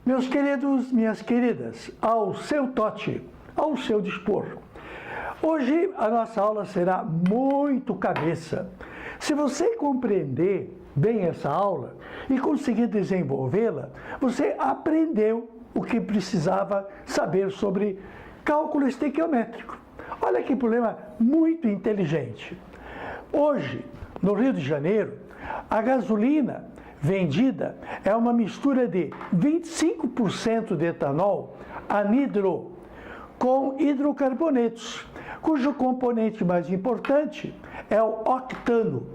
Meus queridos, minhas queridas, ao seu tote, ao seu dispor. Hoje a nossa aula será muito cabeça. Se você compreender bem essa aula e conseguir desenvolvê-la, você aprendeu o que precisava saber sobre cálculo estequiométrico. Olha que problema muito inteligente. Hoje, no Rio de Janeiro, a gasolina vendida é uma mistura de 25% de etanol anidro com hidrocarbonetos, cujo componente mais importante é o octano,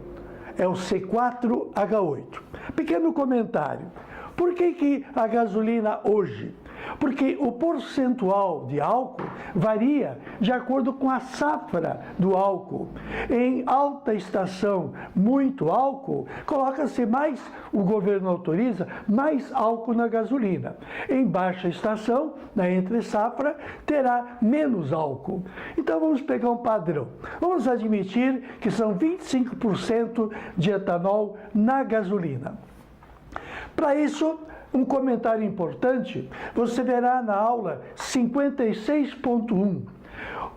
é o C4H8. Pequeno comentário. Por que a gasolina hoje? Porque o percentual de álcool varia de acordo com a safra do álcool. Em alta estação, muito álcool, coloca-se mais, o governo autoriza, mais álcool na gasolina. Em baixa estação, na entre safra, terá menos álcool. Então vamos pegar um padrão. Vamos admitir que são 25% de etanol na gasolina. Para isso, um comentário importante, você verá na aula 56.1.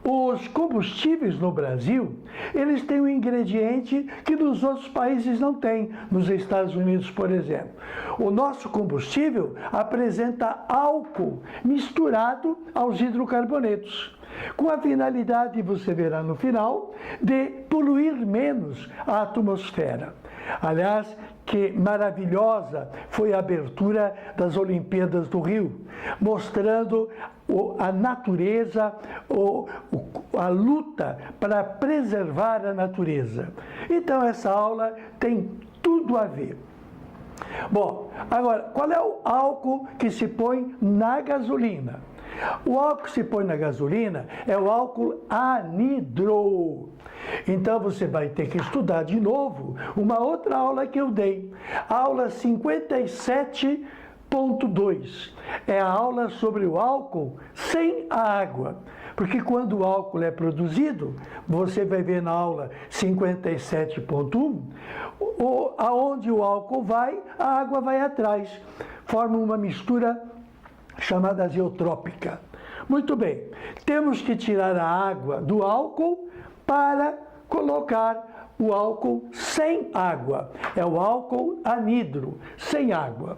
Os combustíveis no Brasil, eles têm um ingrediente que nos outros países não tem, nos Estados Unidos, por exemplo. O nosso combustível apresenta álcool misturado aos hidrocarbonetos, com a finalidade, você verá no final, de poluir menos a atmosfera. Aliás, que maravilhosa foi a abertura das Olimpíadas do Rio, mostrando a natureza, a luta para preservar a natureza. Então essa aula tem tudo a ver. Bom, agora, qual é o álcool que se põe na gasolina? O álcool que se põe na gasolina é o álcool anidro. Então você vai ter que estudar de novo uma outra aula que eu dei. Aula 57.2. É a aula sobre o álcool sem a água. Porque quando o álcool é produzido, você vai ver na aula 57.1, aonde o álcool vai, a água vai atrás. Forma uma mistura chamada azeotrópica. Muito bem, temos que tirar a água do álcool para colocar o álcool sem água. É o álcool anidro, sem água.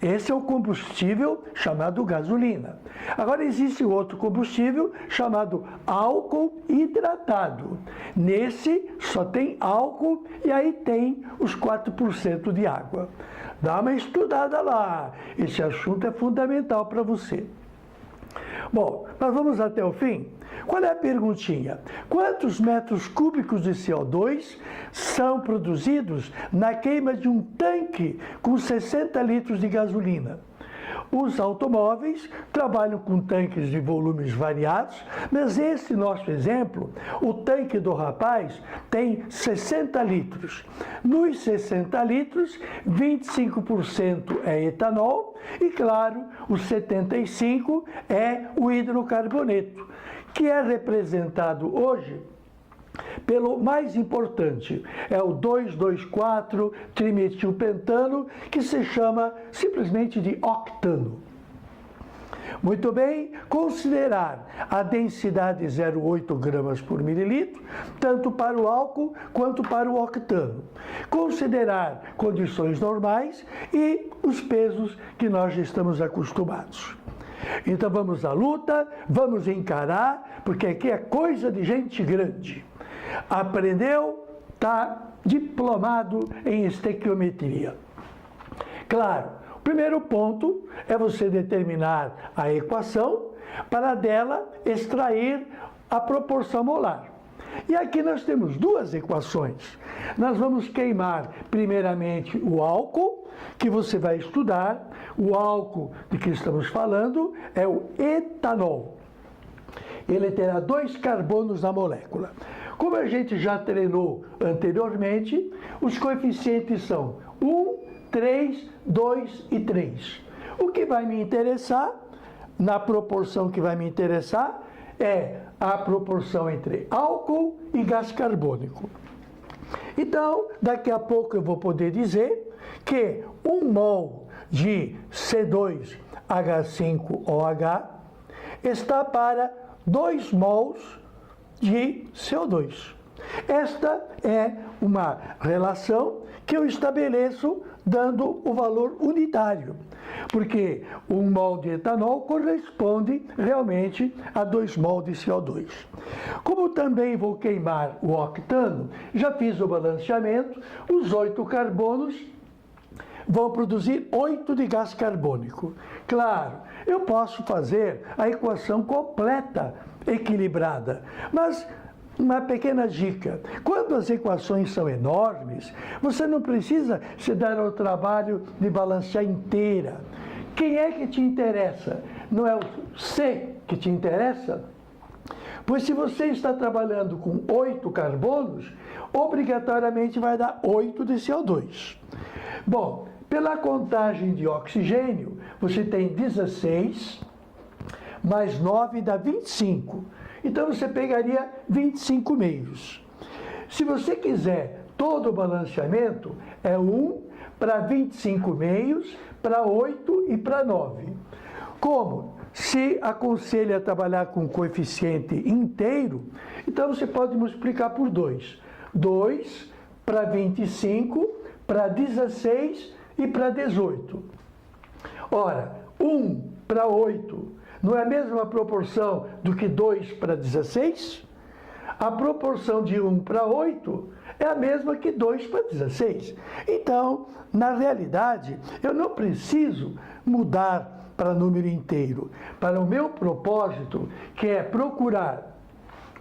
Esse é o combustível chamado gasolina. Agora existe outro combustível chamado álcool hidratado. Nesse só tem álcool e aí tem os 4% de água. Dá uma estudada lá. Esse assunto é fundamental para você. Bom, nós vamos até o fim. Qual é a perguntinha? Quantos metros cúbicos de CO2 são produzidos na queima de um tanque com 60 litros de gasolina? Os automóveis trabalham com tanques de volumes variados, mas esse nosso exemplo, o tanque do rapaz, tem 60 litros. Nos 60 litros, 25% é etanol e, claro, os 75% é o hidrocarboneto, que é representado hoje pelo mais importante, é o 2,2,4-trimetilpentano, que se chama simplesmente de octano. Muito bem, considerar a densidade 0,8 gramas por mililitro, tanto para o álcool quanto para o octano. Considerar condições normais e os pesos que nós já estamos acostumados. Então vamos à luta, vamos encarar, porque aqui é coisa de gente grande. Aprendeu, está diplomado em estequiometria. Claro, o primeiro ponto é você determinar a equação para dela extrair a proporção molar. E aqui nós temos duas equações. Nós vamos queimar primeiramente o álcool, que você vai estudar. O álcool de que estamos falando é o etanol. Ele terá 2 carbonos na molécula. Como a gente já treinou anteriormente, os coeficientes são 1, 3, 2 e 3. O que vai me interessar, na proporção que vai me interessar, é a proporção entre álcool e gás carbônico. Então, daqui a pouco eu vou poder dizer que 1 mol de C2 H5OH está para 2 mols de CO2. Esta é uma relação que eu estabeleço dando o valor unitário, porque 1 mol de etanol corresponde realmente a 2 mol de CO2. Como também vou queimar o octano, já fiz o balanceamento, os 8 carbonos vão produzir 8 de gás carbônico. Claro, eu posso fazer a equação completa, equilibrada, mas uma pequena dica: quando as equações são enormes, você não precisa se dar ao trabalho de balancear inteira. Quem é que te interessa? Não é o C que te interessa? Pois se você está trabalhando com 8 carbonos, obrigatoriamente vai dar 8 de CO2. Bom, pela contagem de oxigênio, você tem 16 mais 9 dá 25. Então você pegaria 25 meios. Se você quiser todo o balanceamento, é 1 para 25 meios, para 8 e para 9. Como se aconselha trabalhar com coeficiente inteiro, então você pode multiplicar por 2. 2 para 25, para 16 e para 18. Ora, 1 para 8 não é a mesma proporção do que 2 para 16? A proporção de 1 para 8 é a mesma que 2 para 16. Então, na realidade, eu não preciso mudar para número inteiro. Para o meu propósito, que é procurar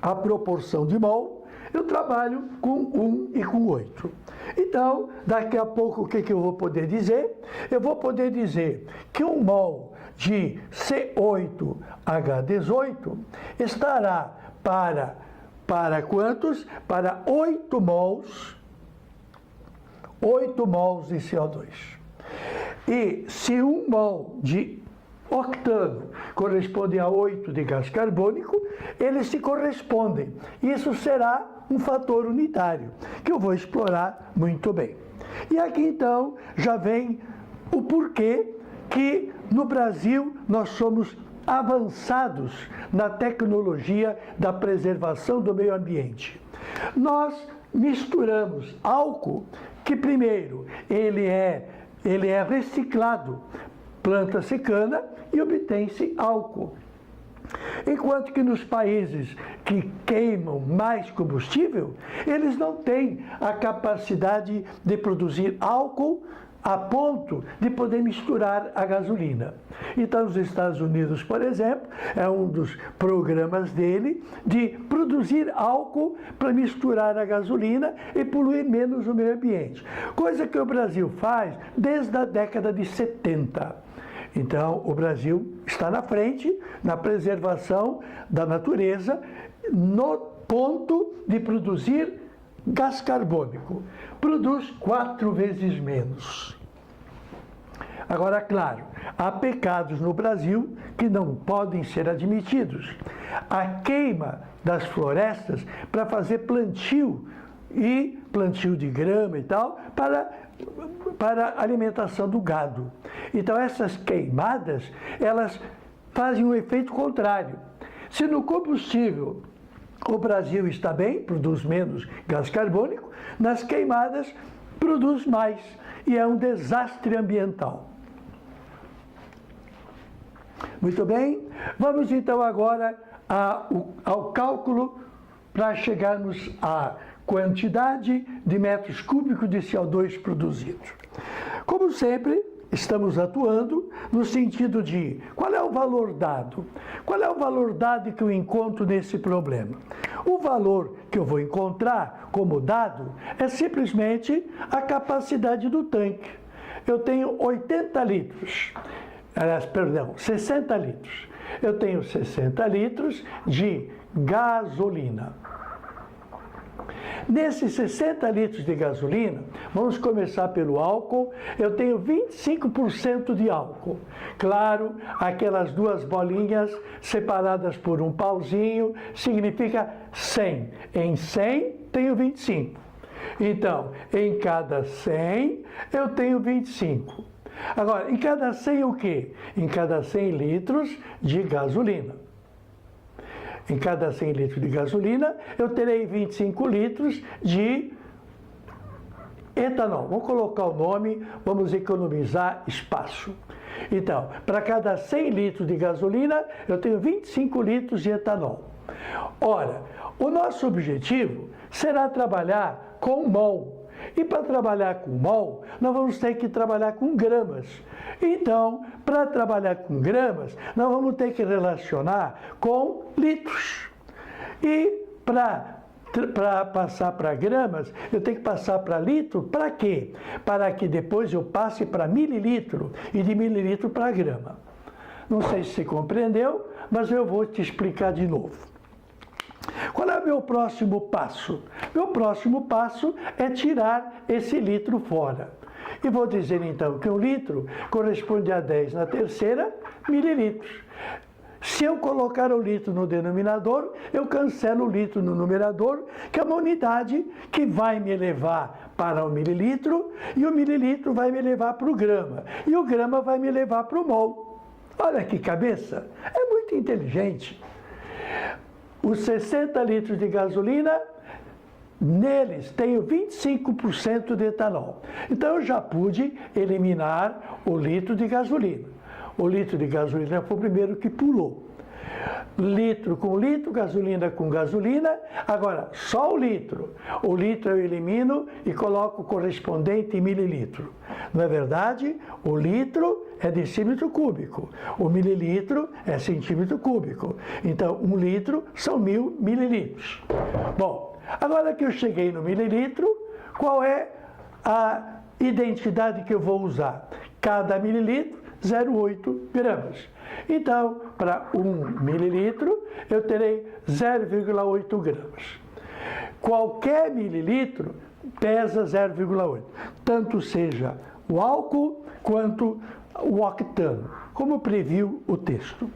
a proporção de mol, eu trabalho com 1 e com 8. Então, daqui a pouco, o que eu vou poder dizer? Eu vou poder dizer que 1 mol de C8H18 estará para quantos? Para 8 mols de CO2. E se 1 mol de octano corresponde a 8 de gás carbônico, eles se correspondem. Isso será um fator unitário, que eu vou explorar muito bem. E aqui então já vem o porquê que no Brasil nós somos avançados na tecnologia da preservação do meio ambiente. Nós misturamos álcool, que primeiro ele é reciclado, planta-se cana e obtém-se álcool. Enquanto que nos países que queimam mais combustível, eles não têm a capacidade de produzir álcool a ponto de poder misturar a gasolina. Então, os Estados Unidos, por exemplo, é um dos programas dele de produzir álcool para misturar a gasolina e poluir menos o meio ambiente. Coisa que o Brasil faz desde a década de 70. Então, o Brasil está na frente na preservação da natureza no ponto de produzir gás carbônico. Produz 4 vezes menos. Agora, claro, há pecados no Brasil que não podem ser admitidos. A queima das florestas para fazer plantio de grama e tal, para alimentação do gado. Então, essas queimadas, elas fazem um efeito contrário. Se no combustível o Brasil está bem, produz menos gás carbônico, nas queimadas produz mais, e é um desastre ambiental. Muito bem, vamos então agora ao cálculo para chegarmos à quantidade de metros cúbicos de CO2 produzido. Como sempre, estamos atuando no sentido de qual é o valor dado? Qual é o valor dado que eu encontro nesse problema? O valor que eu vou encontrar como dado é simplesmente a capacidade do tanque. Eu tenho 80 litros, 60 litros. Eu tenho 60 litros de gasolina. Nesses 60 litros de gasolina, vamos começar pelo álcool, eu tenho 25% de álcool. Claro, aquelas 2 bolinhas separadas por um pauzinho significa 100. Em 100, tenho 25. Então, em cada 100, eu tenho 25. Agora, em cada 100 o quê? Em cada 100 litros de gasolina. Em cada 100 litros de gasolina, eu terei 25 litros de etanol. Vamos colocar o nome, vamos economizar espaço. Então, para cada 100 litros de gasolina, eu tenho 25 litros de etanol. Ora, o nosso objetivo será trabalhar com mol. E para trabalhar com mol, nós vamos ter que trabalhar com gramas. Então, para trabalhar com gramas, nós vamos ter que relacionar com litros. E para passar para gramas, eu tenho que passar para litro, para quê? Para que depois eu passe para mililitro e de mililitro para grama. Não sei se você compreendeu, mas eu vou te explicar de novo. Qual é o meu próximo passo? Meu próximo passo é tirar esse litro fora. E vou dizer então que 1 litro corresponde a 10 na terceira mililitros. Se eu colocar o litro no denominador, eu cancelo o litro no numerador, que é uma unidade que vai me levar para o mililitro, e o mililitro vai me levar para o grama, e o grama vai me levar para o mol. Olha que cabeça! É muito inteligente. Os 60 litros de gasolina, neles tenho 25% de etanol. Então eu já pude eliminar o litro de gasolina. O litro de gasolina foi o primeiro que pulou. Litro com litro, gasolina com gasolina. Agora, só o litro. O litro eu elimino e coloco o correspondente em mililitro. Não é verdade? O litro é decímetro cúbico. O mililitro é centímetro cúbico. Então, 1 litro são 1000 mililitros. Bom, agora que eu cheguei no mililitro, qual é a identidade que eu vou usar? Cada mililitro, 0,8 gramas. Então, para 1 mililitro, eu terei 0,8 gramas. Qualquer mililitro pesa 0,8, tanto seja o álcool quanto o octano, como previu o texto.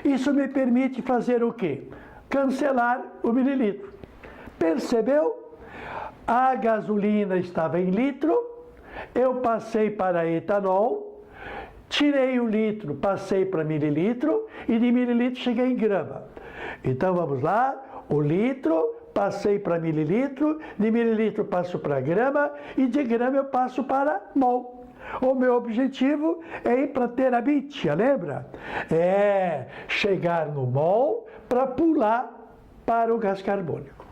Isso me permite fazer o quê? Cancelar o mililitro. Percebeu? A gasolina estava em litro, eu passei para etanol, tirei o litro, passei para mililitro e de mililitro cheguei em grama. Então vamos lá, o litro, passei para mililitro, de mililitro passo para grama e de grama eu passo para mol. O meu objetivo é ir para terabitia, lembra? É chegar no mol para pular para o gás carbônico.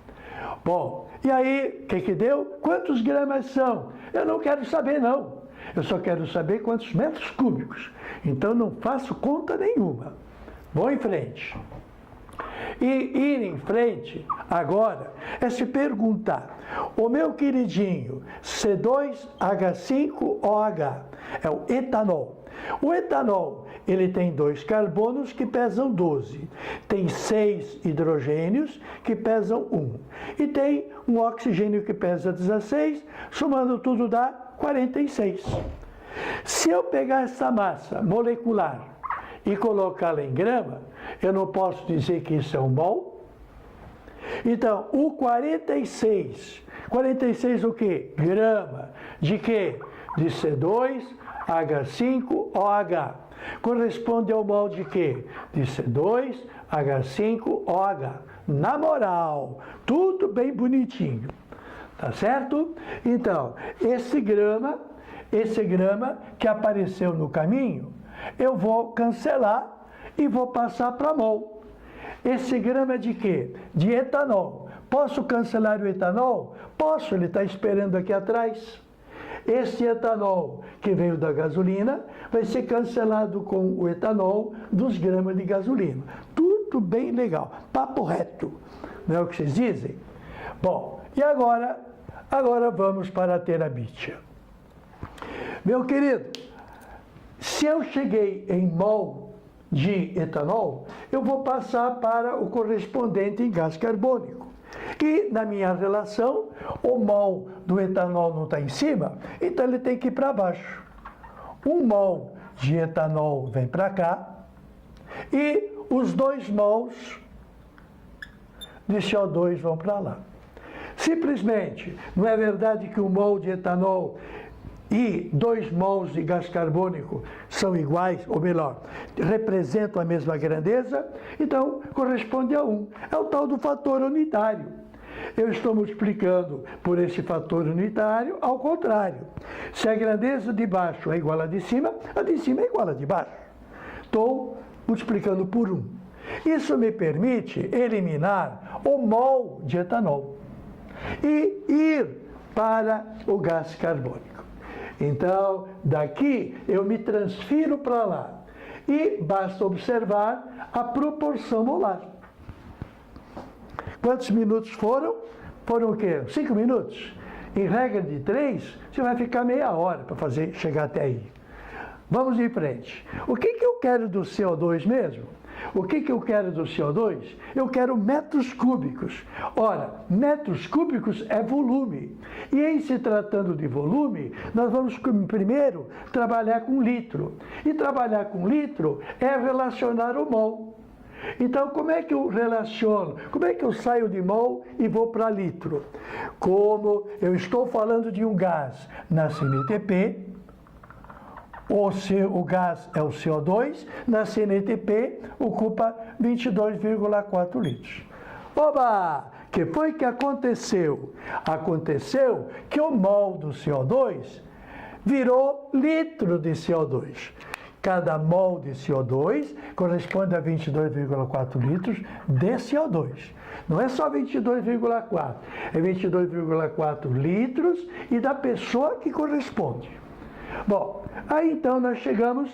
Bom, e aí, o que deu? Quantos gramas são? Eu não quero saber, não. Eu só quero saber quantos metros cúbicos. Então, não faço conta nenhuma. Vou em frente. E ir em frente, agora, é se perguntar, o meu queridinho C2H5OH é o etanol. O etanol, ele tem 2 carbonos que pesam 12, tem 6 hidrogênios que pesam 1 e tem um oxigênio que pesa 16, somando tudo dá 46. Se eu pegar essa massa molecular e colocá-la em grama, eu não posso dizer que isso é um mol? Então, o 46 o quê? Grama. De quê? De C2H5OH. Corresponde ao mol de quê? De C2H5OH. Na moral, tudo bem bonitinho. Tá certo? Então, esse grama que apareceu no caminho, eu vou cancelar e vou passar para mol. Esse grama é de quê? De etanol. Posso cancelar o etanol? Posso, ele está esperando aqui atrás. Esse etanol que veio da gasolina vai ser cancelado com o etanol dos gramas de gasolina. Tudo bem legal, papo reto. Não é o que vocês dizem? Bom, e agora vamos para a terabitia. Meu querido, se eu cheguei em mol de etanol, eu vou passar para o correspondente em gás carbônico. E na minha relação, o mol do etanol não está em cima, então ele tem que ir para baixo. 1 mol de etanol vem para cá e os 2 mols de CO2 vão para lá. Simplesmente, não é verdade que 1 mol de etanol e 2 mols de gás carbônico são iguais, ou melhor, representam a mesma grandeza, então corresponde a 1. É o tal do fator unitário. Eu estou multiplicando por esse fator unitário ao contrário. Se a grandeza de baixo é igual à de cima, a de cima é igual à de baixo. Estou multiplicando por 1. Isso me permite eliminar o mol de etanol e ir para o gás carbônico. Então, daqui eu me transfiro para lá e basta observar a proporção molar. Quantos minutos foram? Foram o quê? 5 minutos? Em regra de 3, você vai ficar meia hora para chegar até aí. Vamos em frente. O que eu quero do CO2 mesmo? O que eu quero do CO2? Eu quero metros cúbicos. Ora, metros cúbicos é volume. E em se tratando de volume, nós vamos primeiro trabalhar com litro. E trabalhar com litro é relacionar o mol. Então, como é que eu relaciono? Como é que eu saio de mol e vou para litro? Como eu estou falando de um gás na CNTP, o gás é o CO2, na CNTP ocupa 22,4 litros. Oba! O que foi que aconteceu? Aconteceu que o mol do CO2 virou litro de CO2. Cada mol de CO2 corresponde a 22,4 litros de CO2. Não é só 22,4, é 22,4 litros e da pessoa que corresponde. Bom, aí então nós chegamos,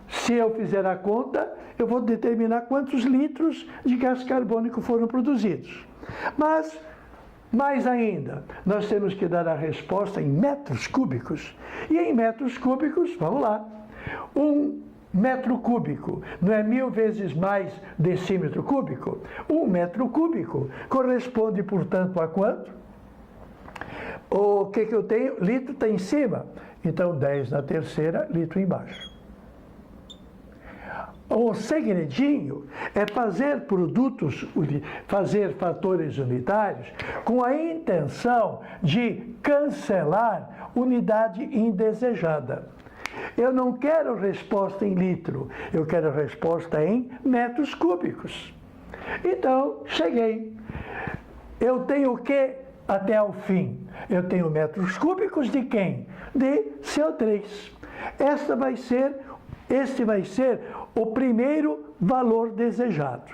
se eu fizer a conta, eu vou determinar quantos litros de gás carbônico foram produzidos. Mas, mais ainda, nós temos que dar a resposta em metros cúbicos. E em metros cúbicos, vamos lá, 1 metro cúbico não é 1000 vezes mais decímetro cúbico? 1 metro cúbico corresponde, portanto, a quanto? O que eu tenho? Litro está em cima. Então, 10 na terceira, litro embaixo. O segredinho é fazer produtos, fazer fatores unitários com a intenção de cancelar unidade indesejada. Eu não quero resposta em litro, eu quero resposta em metros cúbicos. Então, cheguei. Eu tenho o que até ao fim? Eu tenho metros cúbicos de quem? De CO3. Este vai ser o primeiro valor desejado.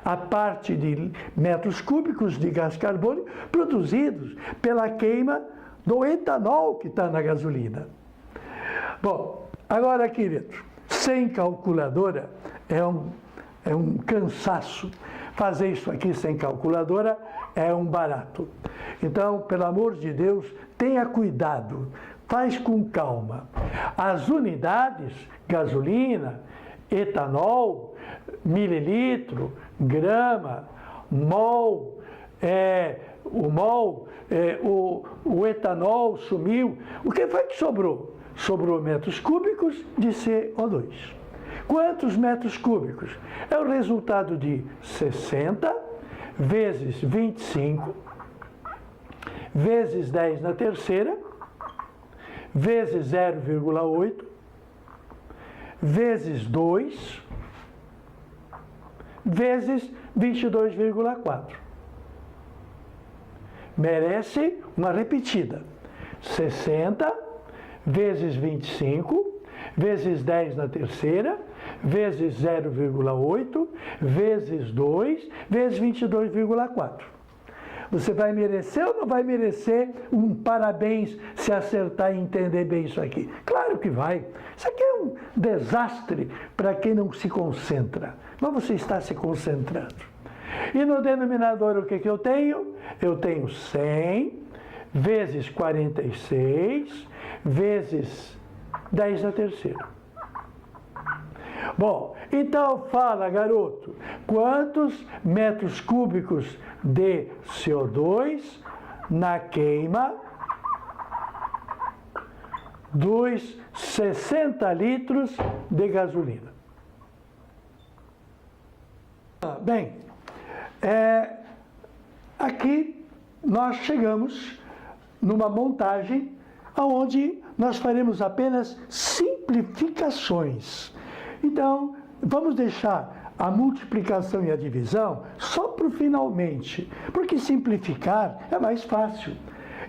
A parte de metros cúbicos de gás carbônico produzidos pela queima do etanol que está na gasolina. Bom, agora, querido, sem calculadora é um cansaço. Fazer isso aqui sem calculadora é um barato. Então, pelo amor de Deus, tenha cuidado, faz com calma. As unidades, gasolina, etanol, mililitro, grama, mol, o etanol sumiu. O que foi que sobrou? Sobrou metros cúbicos de CO2. Quantos metros cúbicos? É o resultado de 60 vezes 25 vezes 10 na terceira vezes 0,8 vezes 2 vezes 22,4. Merece uma repetida. 60 vezes 25 vezes 10 na terceira, vezes 0,8, vezes 2, vezes 22,4. Você vai merecer ou não vai merecer um parabéns se acertar e entender bem isso aqui? Claro que vai. Isso aqui é um desastre para quem não se concentra. Mas você está se concentrando. E no denominador o que eu tenho? Eu tenho 100 vezes 46 vezes 10 na terceira. Bom, então fala, garoto, quantos metros cúbicos de CO2 na queima dos 60 litros de gasolina? Bem, aqui nós chegamos numa montagem onde nós faremos apenas simplificações. Então, vamos deixar a multiplicação e a divisão só para o finalmente, porque simplificar é mais fácil.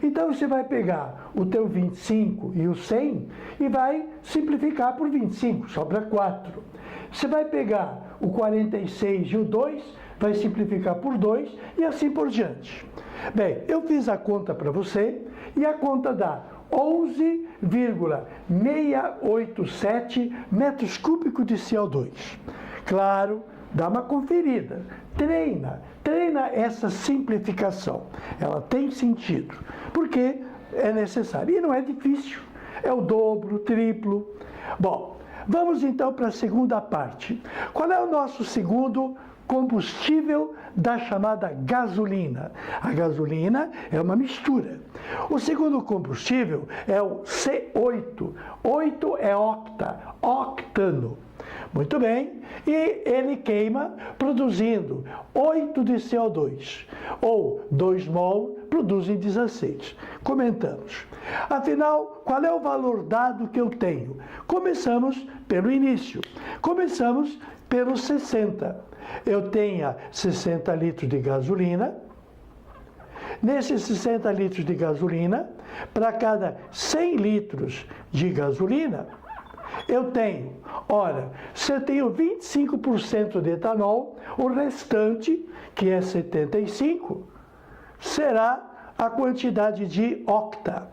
Então, você vai pegar o teu 25 e o 100 e vai simplificar por 25, sobra 4. Você vai pegar o 46 e o 2, vai simplificar por 2 e assim por diante. Bem, eu fiz a conta para você e a conta dá 11,687 metros cúbicos de CO2. Claro, dá uma conferida, treina essa simplificação. Ela tem sentido, porque é necessário. E não é difícil, é o dobro, o triplo. Bom, vamos então para a segunda parte. Qual é o nosso segundo combustível da chamada gasolina? A gasolina é uma mistura. O segundo combustível é o C8. 8 é octano. Muito bem, e ele queima produzindo 8 de CO2, ou 2 mol produzem 16. Comentamos. Afinal, qual é o valor dado que eu tenho? Começamos pelo início. Começamos pelos 60. Eu tenho 60 litros de gasolina. Nesses 60 litros de gasolina, para cada 100 litros de gasolina, eu tenho, ora, se eu tenho 25% de etanol, o restante, que é 75, será a quantidade de octano.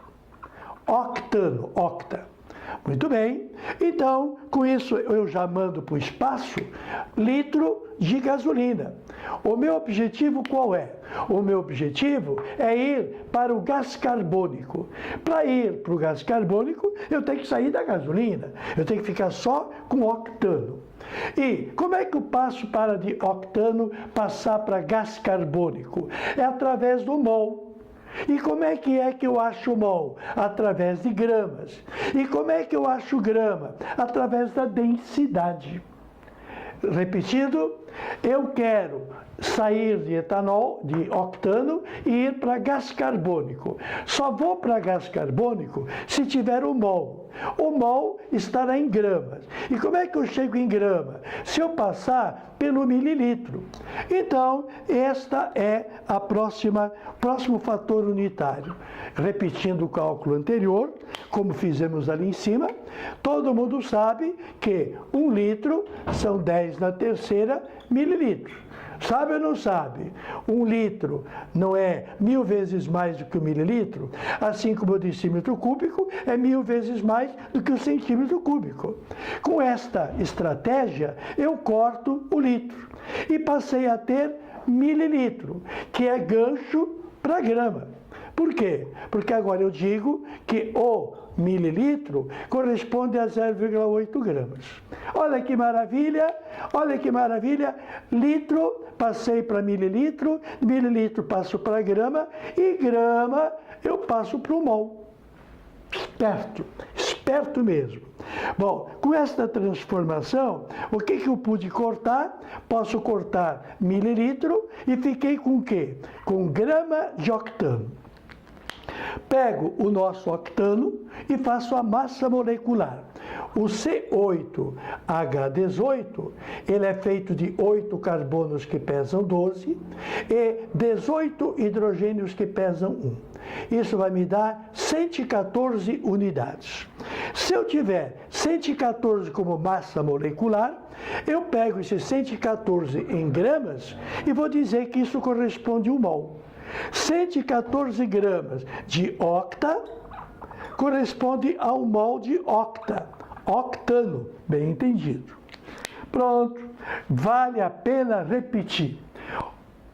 Muito bem, então, com isso eu já mando para o espaço litro de gasolina. O meu objetivo qual é? O meu objetivo é ir para o gás carbônico. Para ir para o gás carbônico, eu tenho que sair da gasolina, eu tenho que ficar só com octano. E como é que eu passo para de octano passar para gás carbônico? É através do mol. E como é que eu acho o mol? Através de gramas. E como é que eu acho grama? Através da densidade. Repetindo, eu quero sair de etanol, de octano, e ir para gás carbônico. Só vou para gás carbônico se tiver o mol. O mol estará em gramas. E como é que eu chego em grama? Se eu passar pelo mililitro. Então, esta é a próximo fator unitário. Repetindo o cálculo anterior, como fizemos ali em cima, todo mundo sabe que 1 litro são 10 na terceira mililitros. Sabe ou não sabe? 1 litro não é 1000 vezes mais do que o mililitro? Assim como o decímetro cúbico é 1000 vezes mais do que o centímetro cúbico. Com esta estratégia, eu corto o litro e passei a ter mililitro, que é gancho para grama. Por quê? Porque agora eu digo que o mililitro corresponde a 0,8 gramas. Olha que maravilha, olha que maravilha. Litro, passei para mililitro, mililitro passo para grama e grama eu passo para o mol. Esperto mesmo. Bom, com esta transformação, o que eu pude cortar? Posso cortar mililitro e fiquei com o quê? Com grama de octano. Pego o nosso octano e faço a massa molecular. O C8H18, ele é feito de 8 carbonos que pesam 12 e 18 hidrogênios que pesam 1. Isso vai me dar 114 unidades. Se eu tiver 114 como massa molecular, eu pego esses 114 em gramas e vou dizer que isso corresponde a 1 mol. 114 gramas de octa corresponde a 1 mol de octano, bem entendido. Pronto, vale a pena repetir.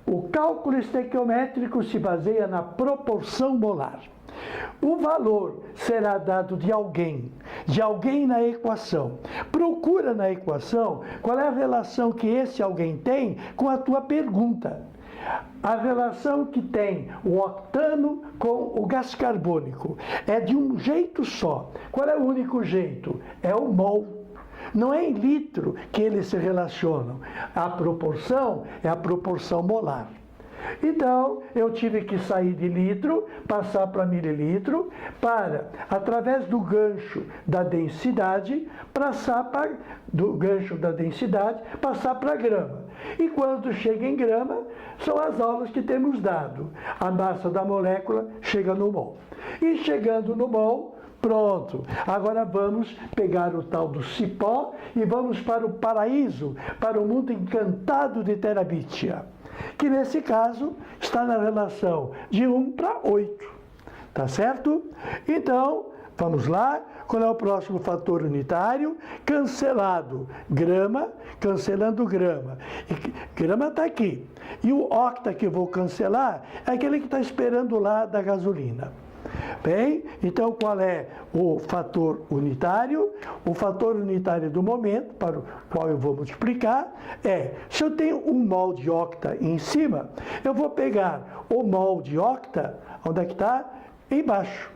O cálculo estequiométrico se baseia na proporção molar. O valor será dado de alguém na equação. Procura na equação qual é a relação que esse alguém tem com a tua pergunta. A relação que tem o octano com o gás carbônico é de um jeito só. Qual é o único jeito? É o mol. Não é em litro que eles se relacionam. A proporção é a proporção molar. Então, eu tive que sair de litro, passar para mililitro, para, através do gancho da densidade, passar para grama. E quando chega em grama, são as aulas que temos dado. A massa da molécula chega no mol. E chegando no mol, pronto. Agora vamos pegar o tal do cipó e vamos para o paraíso, para o mundo encantado de Terabitia, que nesse caso está na relação de 1 para 8. Tá certo? Então, vamos lá. Qual é o próximo fator unitário? Cancelando grama. E grama está aqui. E o octa que eu vou cancelar é aquele que está esperando lá da gasolina. Bem, então qual é o fator unitário? O fator unitário do momento, para o qual eu vou multiplicar, é, se eu tenho um mol de octa em cima, eu vou pegar o mol de octa, onde é que está? Embaixo.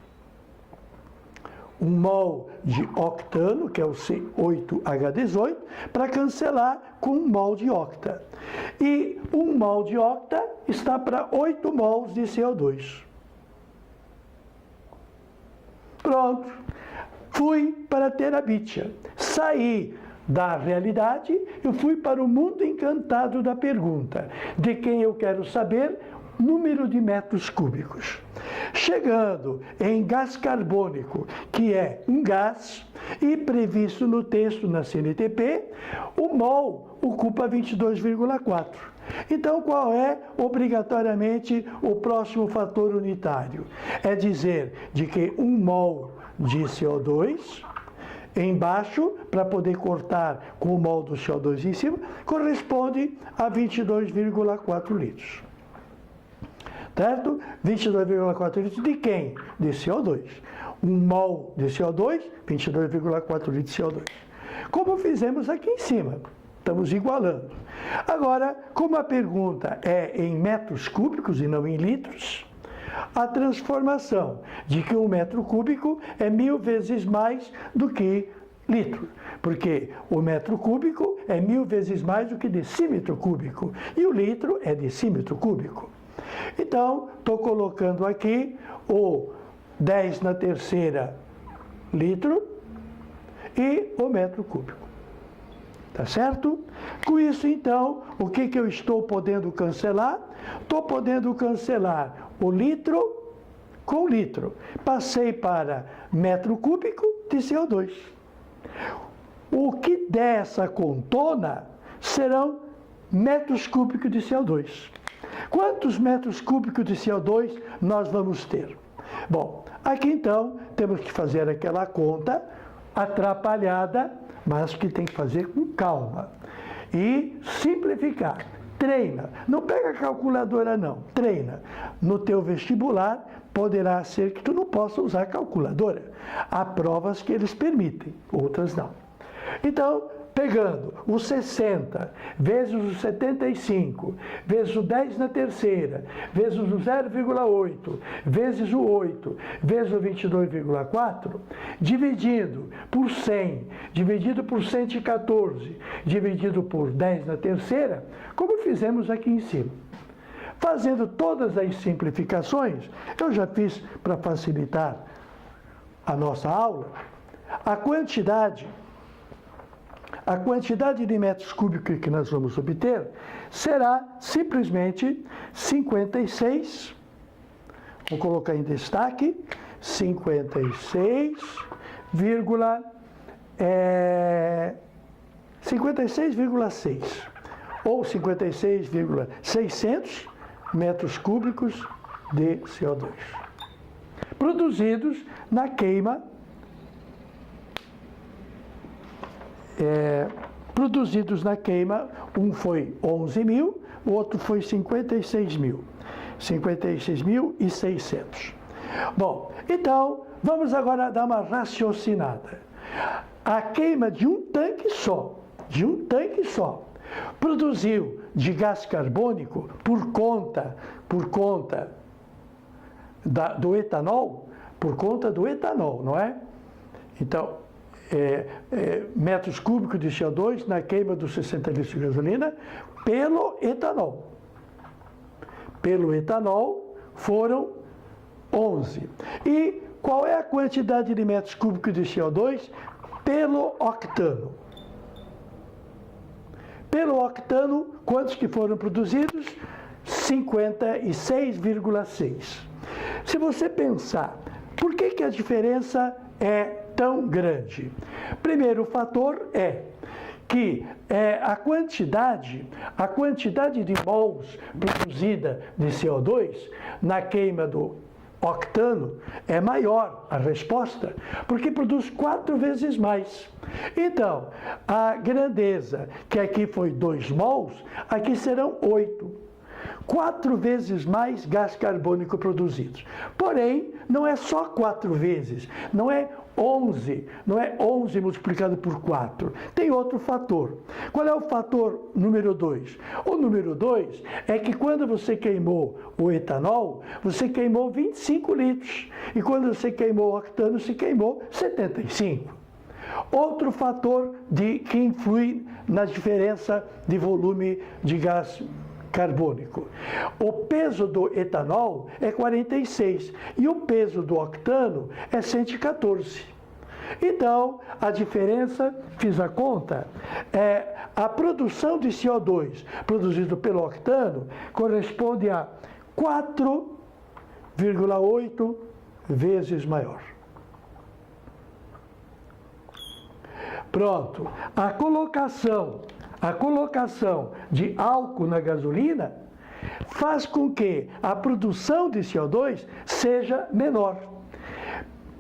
Um mol de octano, que é o C8H18, para cancelar com um mol de octa. E um mol de octa está para 8 mols de CO2. Pronto. Fui para a Terabitia. Saí da realidade e fui para o mundo encantado da pergunta, de quem eu quero saber número de metros cúbicos. Chegando em gás carbônico, que é um gás, e previsto no texto na CNTP, o mol ocupa 22,4. Então, qual é obrigatoriamente o próximo fator unitário? É dizer de que um mol de CO2 embaixo, para poder cortar com o mol do CO2 em cima, corresponde a 22,4 litros. Certo? 22,4 litros de quem? De CO2. Um mol de CO2, 22,4 litros de CO2. Como fizemos aqui em cima. Estamos igualando. Agora, como a pergunta é em metros cúbicos e não em litros, a transformação de que 1 metro cúbico é 1000 vezes mais do que litro, porque o metro cúbico é 1000 vezes mais do que decímetro cúbico e o litro é decímetro cúbico. Então, estou colocando aqui o 10 na terceira litro e o metro cúbico. Tá certo? Com isso, então, o que eu estou podendo cancelar? Estou podendo cancelar o litro com litro. Passei para metro cúbico de CO2. O que der essa contona serão metros cúbicos de CO2. Quantos metros cúbicos de CO2 nós vamos ter? Bom, aqui então temos que fazer aquela conta atrapalhada, mas que tem que fazer com calma. E simplificar. Treina. Não pega a calculadora não. Treina. No teu vestibular, poderá ser que tu não possa usar a calculadora. Há provas que eles permitem, outras não. Então, pegando o 60 vezes o 75, vezes o 10 na terceira, vezes o 0,8, vezes o 8, vezes o 22,4, dividido por 100, dividido por 114, dividido por 10 na terceira, como fizemos aqui em cima. Fazendo todas as simplificações, eu já fiz para facilitar a nossa aula, a quantidade de metros cúbicos que nós vamos obter será simplesmente 56, vou colocar em destaque, 56,6 ou 56,600 metros cúbicos de CO2, produzidos na queima um foi 11.000, o outro foi 56.600. Bom, então, vamos agora dar uma raciocinada. A queima de um tanque só, produziu de gás carbônico por conta do etanol, não é? Então, metros cúbicos de CO2 na queima dos 60 litros de gasolina pelo etanol. pelo etanol foram 11. E qual é a quantidade de metros cúbicos de CO2 pelo octano? Pelo octano, quantos que foram produzidos? 56,6. Se você pensar, por que a diferença é tão grande? Primeiro fator é que a quantidade de mols produzida de CO2 na queima do octano é maior, a resposta, porque produz 4 vezes mais. Então, a grandeza, que aqui foi 2 mols, aqui serão 8. 4 vezes mais gás carbônico produzido. Porém, não é só 4 vezes, não é 11 multiplicado por 4. Tem outro fator. Qual é o fator número 2? O número 2 é que quando você queimou o etanol, você queimou 25 litros. E quando você queimou o octano, você queimou 75. Outro fator que influi na diferença de volume de gás carbônico. O peso do etanol é 46 e o peso do octano é 114. Então, a diferença, fiz a conta, a produção de CO2 produzido pelo octano corresponde a 4,8 vezes maior. Pronto. A colocação de álcool na gasolina faz com que a produção de CO2 seja menor.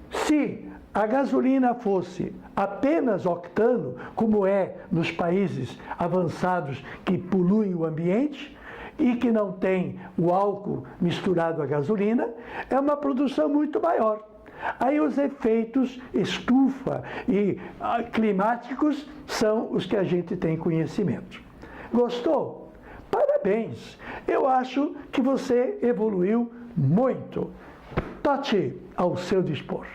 Se a gasolina fosse apenas octano, como é nos países avançados que poluem o ambiente e que não tem o álcool misturado à gasolina, é uma produção muito maior. Aí os efeitos estufa e climáticos são os que a gente tem conhecimento. Gostou? Parabéns! Eu acho que você evoluiu muito. Tote ao seu dispor.